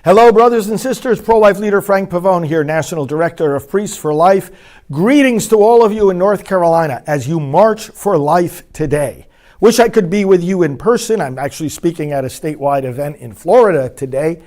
Hello, brothers and sisters. Pro-life leader Frank Pavone here, National Director of Priests for Life. Greetings to all of you in North Carolina as you march for life today. Wish I could be with you in person. I'm actually speaking at a statewide event in Florida today,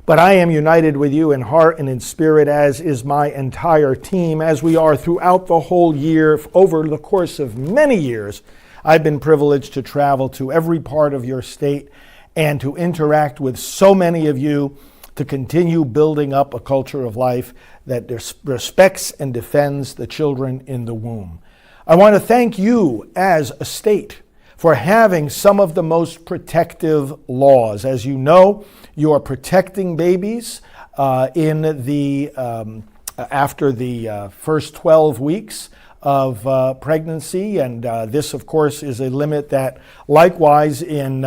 but I am united with you in heart and in spirit, as is my entire team, as we are throughout the whole year. Over the course of many years, I've been privileged to travel to every part of your state and to interact with so many of you to continue building up a culture of life that respects and defends the children in the womb. I want to thank you as a state for having some of the most protective laws. As you know, you are protecting babies after the first 12 weeks of pregnancy, and this, of course, is a limit that likewise in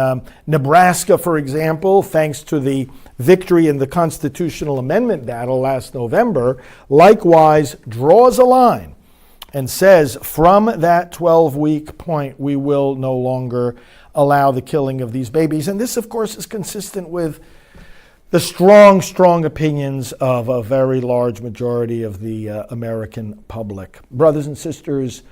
Nebraska, for example, thanks to the victory in the constitutional amendment battle last November, likewise draws a line and says from that 12-week point, we will no longer allow the killing of these babies. And this, of course, is consistent with the strong opinions of a very large majority of the American public. Brothers and sisters,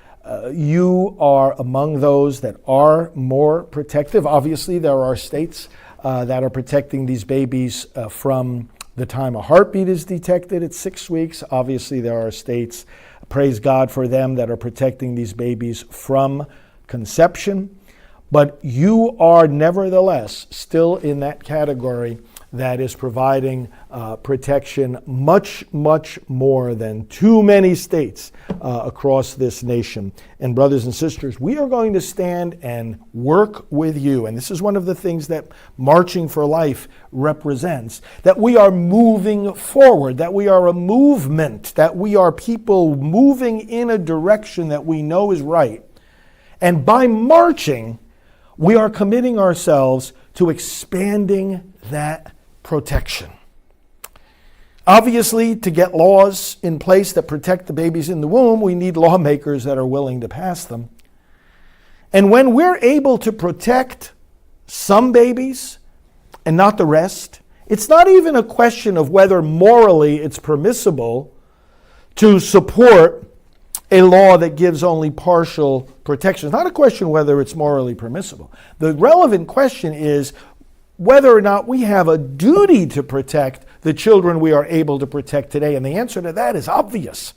you are among those that are more protective. Obviously, there are states that are protecting these babies from the time a heartbeat is detected at 6 weeks. Obviously, there are states, praise God for them, that are protecting these babies from conception. But you are nevertheless still in that category that is providing protection much more than too many states across this nation. And brothers and sisters, we are going to stand and work with you. And this is one of the things that Marching for Life represents, that we are moving forward, that we are a movement, that we are people moving in a direction that we know is right. And by marching, we are committing ourselves to expanding that protection. Obviously, to get laws in place that protect the babies in the womb, we need lawmakers that are willing to pass them. And when we're able to protect some babies and not the rest, it's not even a question of whether morally it's permissible to support a law that gives only partial protection. It's not a question whether it's morally permissible. The relevant question is whether or not we have a duty to protect the children we are able to protect today. And the answer to that is obvious.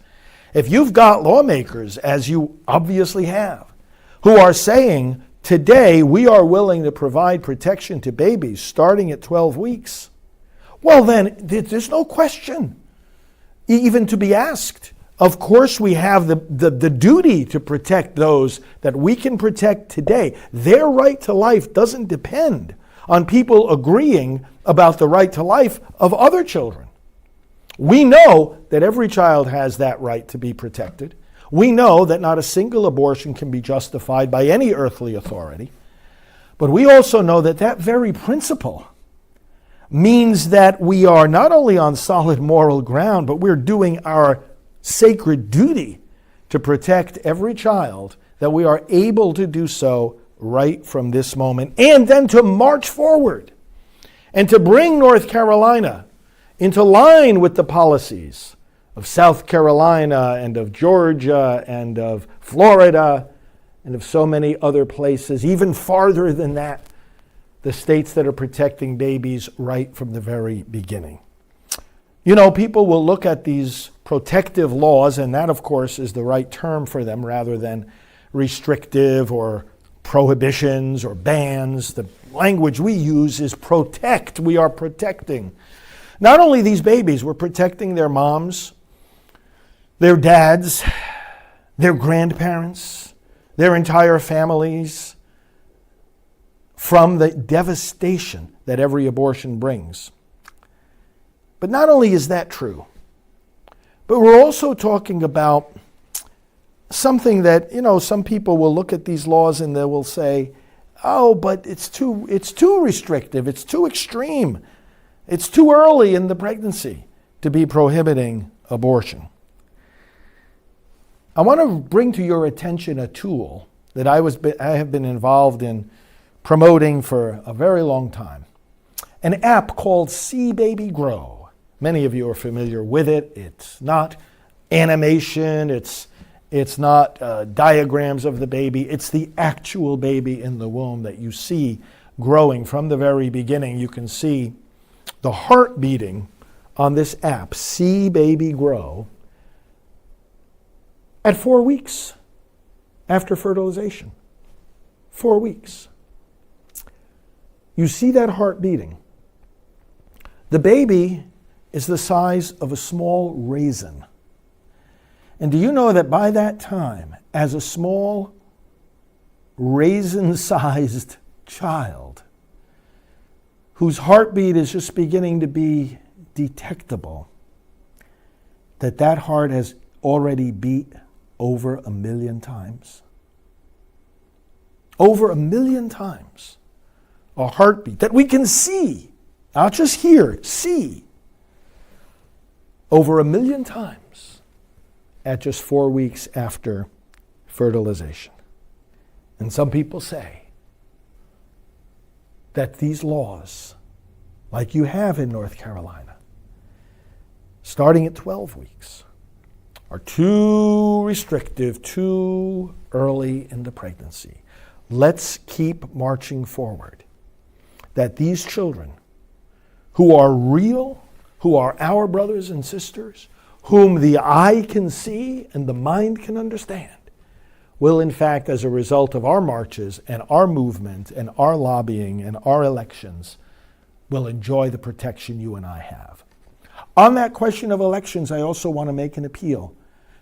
If you've got lawmakers, as you obviously have, who are saying, today we are willing to provide protection to babies starting at 12 weeks, well then, there's no question even to be asked. Of course, we have the duty to protect those that we can protect today. Their right to life doesn't depend on people agreeing about the right to life of other children. We know that every child has that right to be protected. We know that not a single abortion can be justified by any earthly authority. But we also know that that very principle means that we are not only on solid moral ground, but we're doing our sacred duty to protect every child, that we are able to do so right from this moment, and then to march forward and to bring North Carolina into line with the policies of South Carolina and of Georgia and of Florida and of so many other places, even farther than that, the states that are protecting babies right from the very beginning. You know, people will look at these protective laws, and that, of course, is the right term for them rather than restrictive or prohibitions or bans. The language we use is protect. We are protecting not only these babies, we're protecting their moms, their dads, their grandparents, their entire families from the devastation that every abortion brings. But not only is that true, but we're also talking about something that, some people will look at these laws and they will say, oh, but it's too restrictive, it's too extreme, it's too early in the pregnancy to be prohibiting abortion. I want to bring to your attention a tool that I have been involved in promoting for a very long time. an app called See Baby Grow. Many of you are familiar with it. It's not animation, it's not diagrams of the baby, it's the actual baby in the womb that you see growing from the very beginning. You can see the heart beating on this app, See Baby Grow, at 4 weeks after fertilization. 4 weeks. You see that heart beating. The baby is the size of a small raisin. And do you know that by that time, as a small raisin-sized child, whose heartbeat is just beginning to be detectable, that heart has already beat over 1 million times? Over 1 million times. A heartbeat that we can see, not just hear, see. Over 1 million times at just 4 weeks after fertilization. And some people say that these laws, like you have in North Carolina, starting at 12 weeks, are too restrictive, too early in the pregnancy. Let's keep marching forward. That these children, who are real, who are our brothers and sisters, whom the eye can see and the mind can understand, will in fact, as a result of our marches and our movement and our lobbying and our elections, will enjoy the protection you and I have. On that question of elections, I also want to make an appeal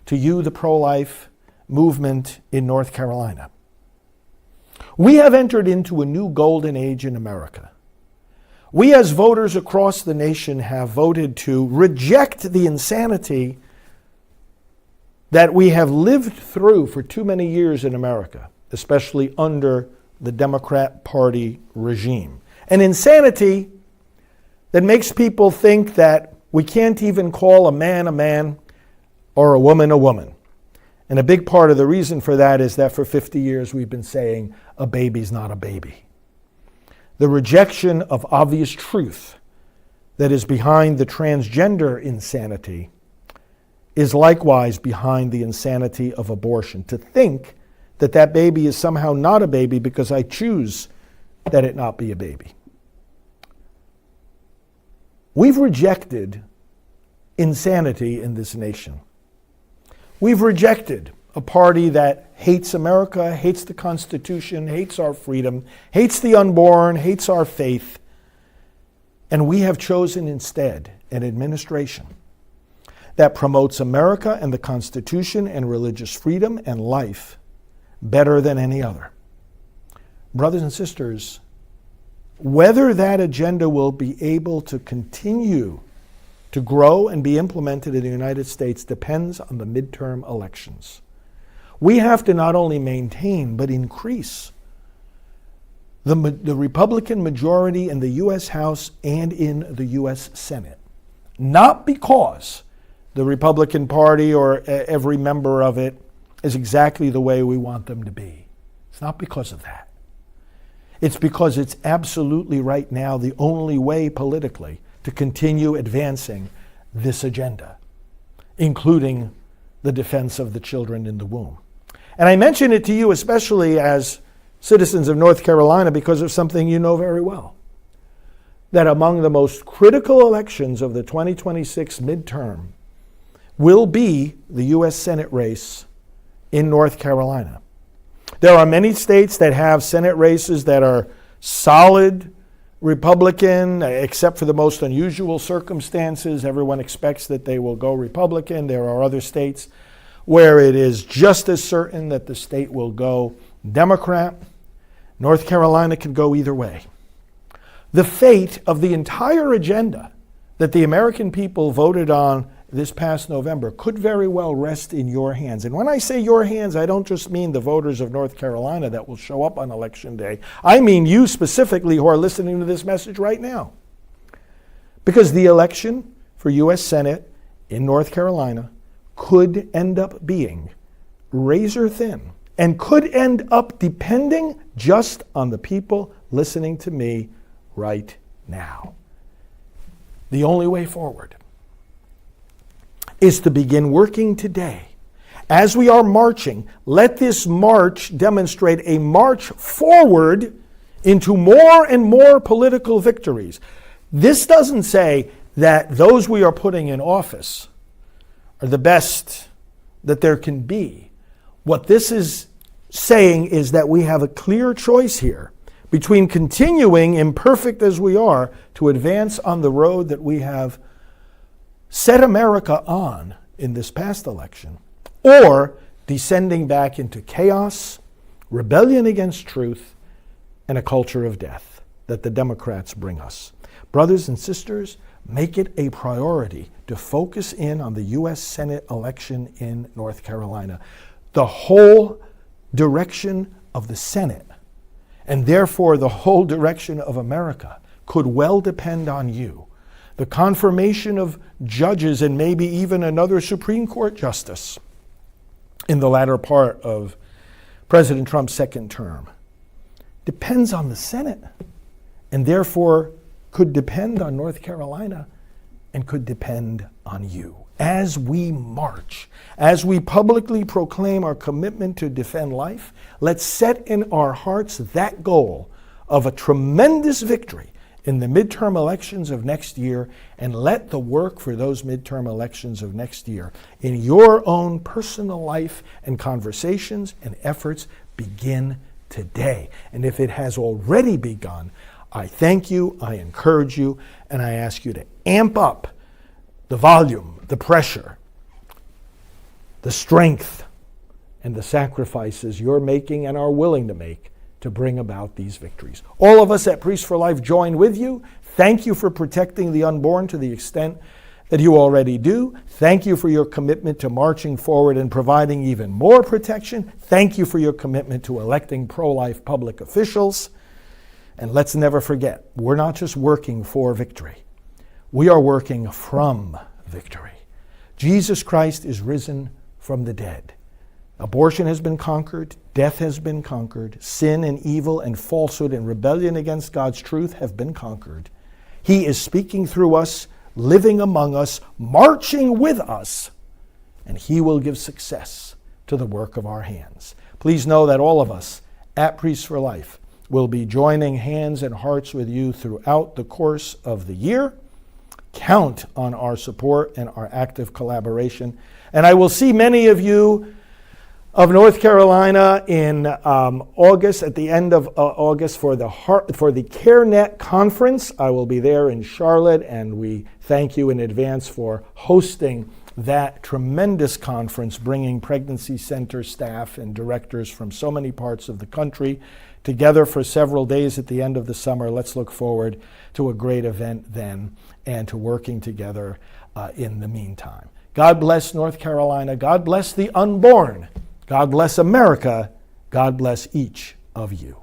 to you, the pro-life movement in North Carolina. We have entered into a new golden age in America. We as voters across the nation have voted to reject the insanity that we have lived through for too many years in America, especially under the Democrat Party regime. An insanity that makes people think that we can't even call a man or a woman. And a big part of the reason for that is that for 50 years we've been saying a baby's not a baby. The rejection of obvious truth that is behind the transgender insanity is likewise behind the insanity of abortion. To think that that baby is somehow not a baby because I choose that it not be a baby. We've rejected insanity in this nation. We've rejected a party that hates America, hates the Constitution, hates our freedom, hates the unborn, hates our faith. And we have chosen instead an administration that promotes America and the Constitution and religious freedom and life better than any other. Brothers and sisters, whether that agenda will be able to continue to grow and be implemented in the United States depends on the midterm elections. We have to not only maintain but increase the Republican majority in the U.S. House and in the U.S. Senate. Not because the Republican Party or every member of it is exactly the way we want them to be. It's not because of that. It's because it's absolutely right now the only way politically to continue advancing this agenda, including the defense of the children in the womb. And I mention it to you especially as citizens of North Carolina because of something you know very well. That among the most critical elections of the 2026 midterm will be the U.S. Senate race in North Carolina. There are many states that have Senate races that are solid Republican, except for the most unusual circumstances. Everyone expects that they will go Republican. There are other states where it is just as certain that the state will go Democrat. North Carolina could go either way. The fate of the entire agenda that the American people voted on this past November could very well rest in your hands. And when I say your hands, I don't just mean the voters of North Carolina that will show up on Election Day. I mean you specifically who are listening to this message right now. Because the election for U.S. Senate in North Carolina could end up being razor thin and could end up depending just on the people listening to me right now. The only way forward is to begin working today. As we are marching, let this march demonstrate a march forward into more and more political victories. This doesn't say that those we are putting in office are the best that there can be. What this is saying is that we have a clear choice here between continuing, imperfect as we are, to advance on the road that we have set America on in this past election, or descending back into chaos, rebellion against truth, and a culture of death that the Democrats bring us. Brothers and sisters, make it a priority to focus in on the U.S. Senate election in North Carolina. The whole direction of the Senate, and therefore the whole direction of America, could well depend on you. The confirmation of judges and maybe even another Supreme Court justice in the latter part of President Trump's second term depends on the Senate, and therefore could depend on North Carolina and could depend on you. As we march, as we publicly proclaim our commitment to defend life, let's set in our hearts that goal of a tremendous victory in the midterm elections of next year, and let the work for those midterm elections of next year in your own personal life and conversations and efforts begin today. And if it has already begun, I thank you, I encourage you, and I ask you to amp up the volume, the pressure, the strength, and the sacrifices you're making and are willing to make to bring about these victories. All of us at Priests for Life join with you. Thank you for protecting the unborn to the extent that you already do. Thank you for your commitment to marching forward and providing even more protection. Thank you for your commitment to electing pro-life public officials. And let's never forget, we're not just working for victory. We are working from victory. Jesus Christ is risen from the dead. Abortion has been conquered, death has been conquered, sin and evil and falsehood and rebellion against God's truth have been conquered. He is speaking through us, living among us, marching with us, and He will give success to the work of our hands. Please know that all of us at Priests for Life will be joining hands and hearts with you throughout the course of the year. Count on our support and our active collaboration. And I will see many of you of North Carolina in August, at the end of August, for the CareNet conference. I will be there in Charlotte, and we thank you in advance for hosting that tremendous conference, bringing pregnancy center staff and directors from so many parts of the country together for several days at the end of the summer. Let's look forward to a great event then and to working together in the meantime. God bless North Carolina. God bless the unborn. God bless America. God bless each of you.